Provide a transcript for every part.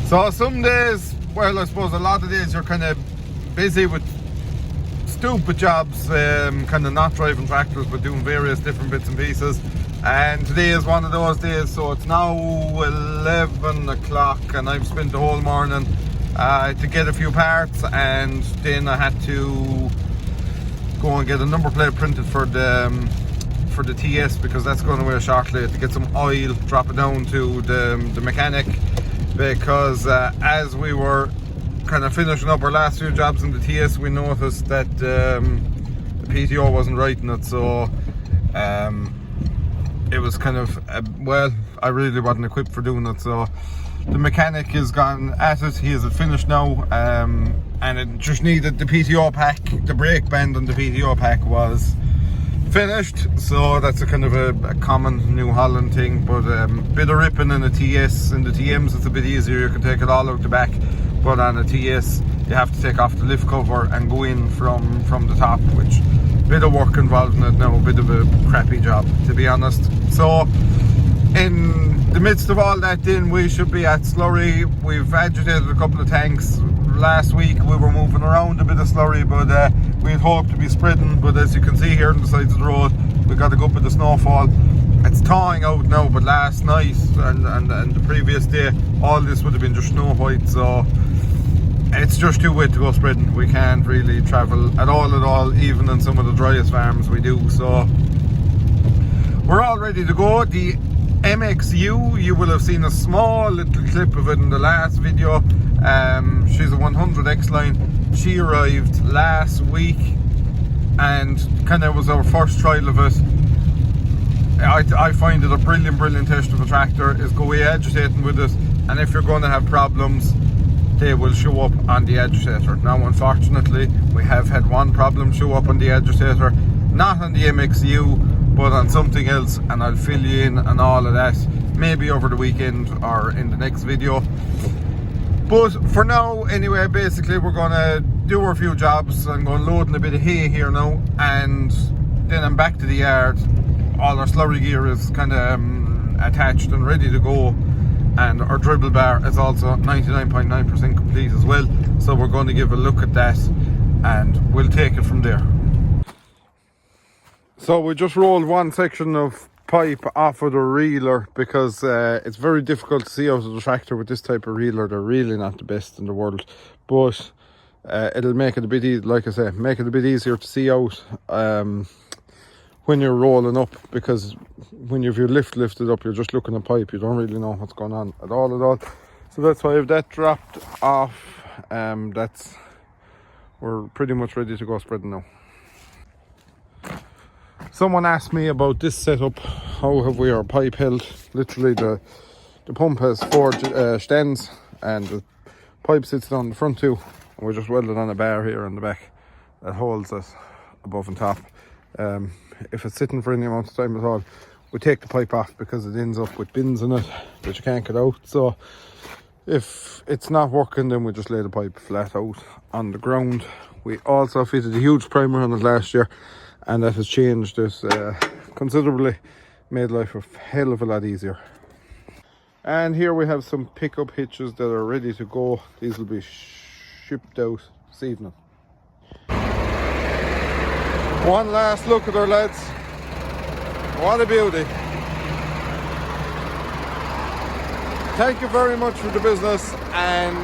So some days, well, I suppose a lot of days you're kind of busy with stupid jobs, kind of not driving tractors but doing various different bits and pieces. And today is one of those days, so it's now 11 o'clock and I've spent the whole morning to get a few parts, and then I had to go and get a number plate printed for the TS, because that's going away shortly, to get some oil, drop it down to the mechanic, because as we were kind of finishing up our last few jobs in the TS, we noticed that the PTO wasn't writing it, so it was kind of well, I really wasn't equipped for doing it, so the mechanic has gone at it. He has it finished now, and it just needed the PTO pack. The brake band on the PTO pack was finished, so that's a kind of a common New Holland thing, but bit of ripping in a TS. In the TMs it's a bit easier, you can take it all out the back, but on a TS you have to take off the lift cover and go in from the top, which bit of work involved in it now, a bit of a crappy job, to be honest. So in the midst of all that, then we should be at slurry. We've agitated a couple of tanks. Last week we were moving around a bit of slurry, but we'd hoped to be spreading, but as you can see here on the sides of the road, we got a good bit of snowfall. It's thawing out now, but last night and the previous day all this would have been just snow white, so it's just too wet to go spreading. We can't really travel at all, even in some of the driest farms we do. So we're all ready to go. The MXU, you will have seen a small little clip of it in the last video. She's a 100 X-Line. She arrived last week and kind of was our first trial of it. I find it a brilliant test of a tractor, is go away agitating with it, and if you're going to have problems, they will show up on the agitator. Now unfortunately we have had one problem show up on the agitator, not on the MXU but on something else, and I'll fill you in on all of that maybe over the weekend or in the next video. But for now anyway, basically we're going to do our few jobs. I'm going loading a bit of hay here now, and then I'm back to the yard. All our slurry gear is kind of attached and ready to go, and our dribble bar is also 99.9% complete as well, so we're going to give a look at that and we'll take it from there. So we just rolled one section of pipe off of the reeler, because it's very difficult to see out of the tractor with this type of reeler. They're really not the best in the world, but it'll make it a bit easier, like I say, make it a bit easier to see out when you're rolling up, because when you've your lifted up, you're just looking at pipe, you don't really know what's going on at all. So that's why if that dropped off, we're pretty much ready to go spreading now. Someone asked me about this setup, how have we our pipe held. Literally the pump has four stands and the pipe sits down the front too, and we're just welded on a bar here on the back that holds it above and top. If it's sitting for any amount of time at all, we take the pipe off because it ends up with bins in it that you can't get out. So if it's not working, then we just lay the pipe flat out on the ground. We also fitted a huge primer on it last year, and that has changed it considerably, made life a hell of a lot easier. And here we have some pickup hitches that are ready to go. These will be shipped out this evening. One last look at her, lads. What a beauty. Thank you very much for the business, and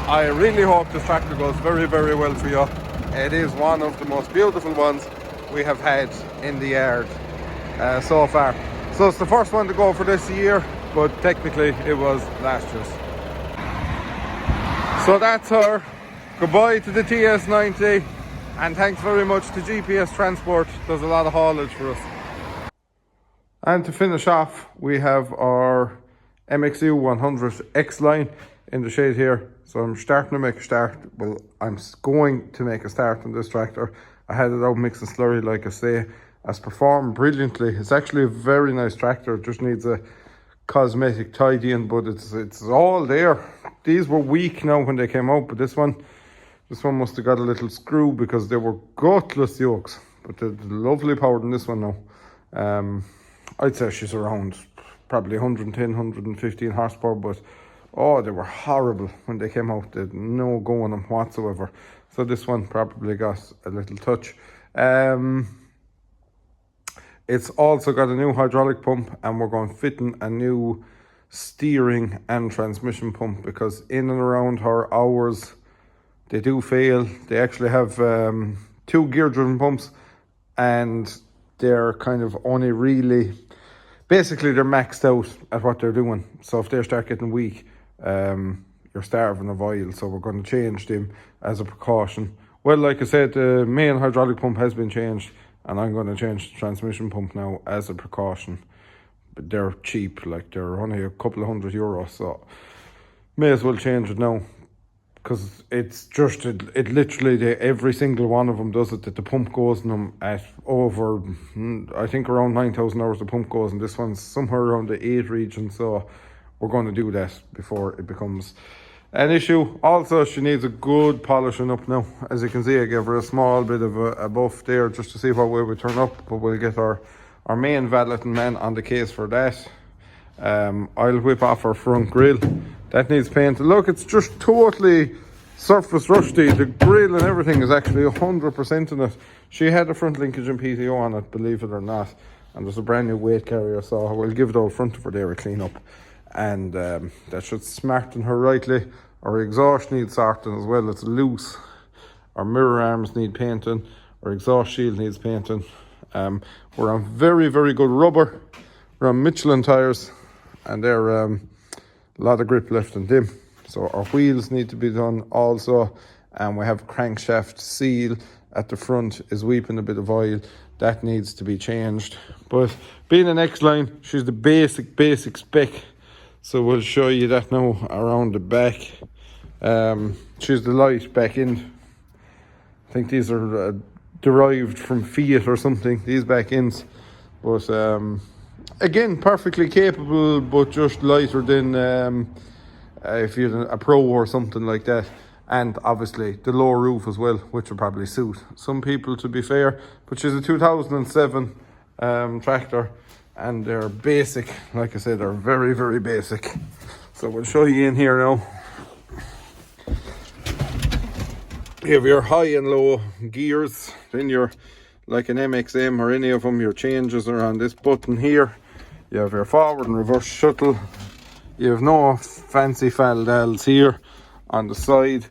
I really hope this tractor goes very well for you. It is one of the most beautiful ones we have had in the yard so far. So it's the first one to go for this year, but technically it was last year's. So that's her. Goodbye to the TS90. And thanks very much to GPS Transport, does a lot of haulage for us. And to finish off, we have our MXU 100 X-Line in the shade here. So I'm starting to make a start. Well, I'm going to make a start on this tractor. I had it out mixing slurry, like I say. It's performed brilliantly. It's actually a very nice tractor. It just needs a cosmetic tidying, but it's all there. These were weak now when they came out, but this one must have got a little screw because they were gutless yokes, but they're lovely powered in this one now. I'd say she's around probably 110, 115 horsepower, but Oh, they were horrible when they came out. They had no go on them whatsoever. So this one probably got a little touch. It's also got a new hydraulic pump, and we're going fitting a new steering and transmission pump, because in and around her hours they do fail. They actually have 2 gear driven pumps, and they're kind of only really, basically they're maxed out at what they're doing. So if they start getting weak, you're starving of oil. So we're going to change them as a precaution. Well, like I said, the main hydraulic pump has been changed, and I'm going to change the transmission pump now as a precaution. But they're cheap, like they're only a couple of €100, so may as well change it now. Because it's just, it literally, every single one of them does it, that the pump goes in them at over, I think around 9,000 hours the pump goes, and this one's somewhere around the 8 region, so we're going to do that before it becomes an issue. Also, she needs a good polishing up now. As you can see, I gave her a small bit of a buff there just to see what way we turn up, but we'll get our main valeting man on the case for that. I'll whip off her front grille. That needs paint. Look, it's just totally surface rusty. The grille and everything is actually 100% in it. She had a front linkage and PTO on it, believe it or not, and there's a brand new weight carrier, so we'll give the old front of her there a clean up, and that should smarten her rightly. Our exhaust needs sorting as well. It's loose. Our mirror arms need painting. Our exhaust shield needs painting. We're on very, very good rubber. We're on Michelin tires, and they're a lot of grip left in them. So our wheels need to be done also, and we have crankshaft seal at the front is weeping a bit of oil. That needs to be changed. But being an X-Line, she's the basic spec, so we'll show you that now around the back. She's the light back end. I think these are derived from Fiat or something, these back ends. But again, perfectly capable, but just lighter than if you're a Pro or something like that. And obviously the low roof as well, which will probably suit some people, to be fair. But she's a 2007 tractor, and they're basic. Like I said, they're very, very basic. So we'll show you in here now. You have your high and low gears. Then your, like an MXM or any of them, your changes are on this button here. You have your forward and reverse shuttle. You have no fancy valves here on the side.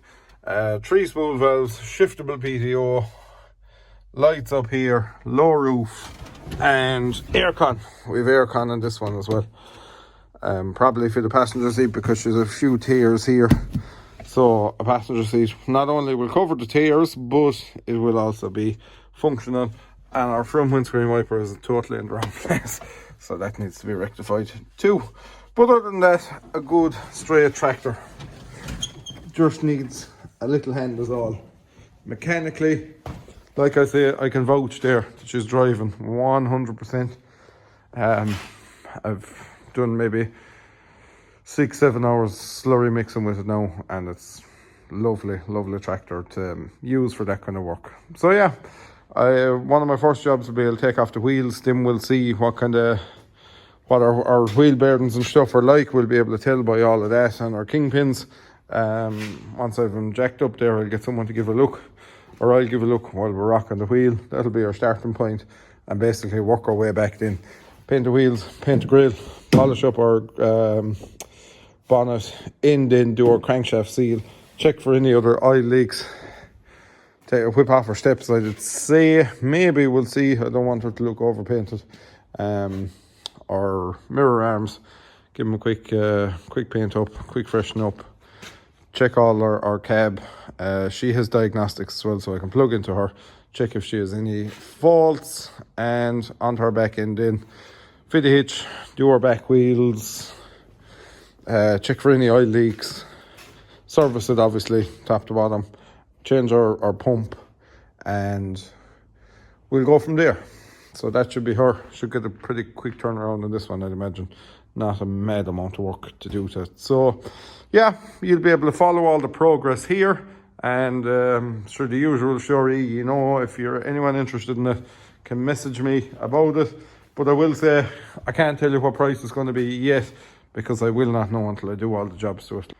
3 spool valves, shiftable PTO, lights up here, low roof, and aircon. We have aircon on this one as well. Probably for the passenger seat, because there's a few tiers here. So a passenger seat not only will cover the tiers, but it will also be functional. And our front windscreen wiper is totally in the wrong place, so that needs to be rectified too. But other than that, a good straight tractor. Just needs a little hand is all. Mechanically, like I say, I can vouch there that she's driving 100%. I've done maybe 6-7 hours slurry mixing with it now, and it's lovely tractor to use for that kind of work. So yeah, one of my first jobs will be I'll take off the wheels. Then we'll see what our wheel bearings and stuff are like. We'll be able to tell by all of that, and our kingpins. Once I've them jacked up there, I'll get someone to give a look, or I'll give a look while we're rocking the wheel. That'll be our starting point, and basically work our way back then. Paint the wheels, paint the grille, polish up our bonnet, and then do our crankshaft seal, check for any other oil leaks, take a whip off our steps. I'd say maybe we'll see. I don't want her to look over painted. Our mirror arms, give them a quick paint up, quick freshen up, check all our cab. She has diagnostics as well, so I can plug into her, check if she has any faults, and onto her back end then fit the hitch, do our back wheels, check for any oil leaks, service it obviously top to bottom, change our pump, and we'll go from there. So that should be her. Should get a pretty quick turnaround on this one, I'd imagine. Not a mad amount of work to do that. So yeah, you'll be able to follow all the progress here, and sure, the usual story, you know, if you're anyone interested in it, can message me about it. But I will say, I can't tell you what price it's going to be yet, because I will not know until I do all the jobs to it.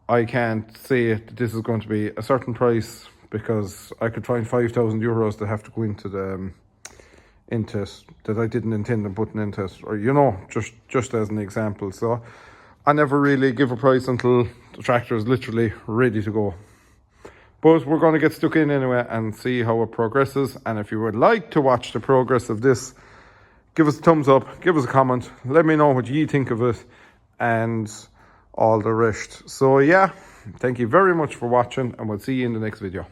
I can't say that this is going to be a certain price, because I could find €5,000 to have to go into the into it that I didn't intend on putting into it, or just as an example. So I never really give a price until the tractor is literally ready to go. But we're going to get stuck in anyway and see how it progresses. And if you would like to watch the progress of this, give us a thumbs up, give us a comment, let me know what you think of it and all the rest. So yeah, thank you very much for watching, and we'll see you in the next video.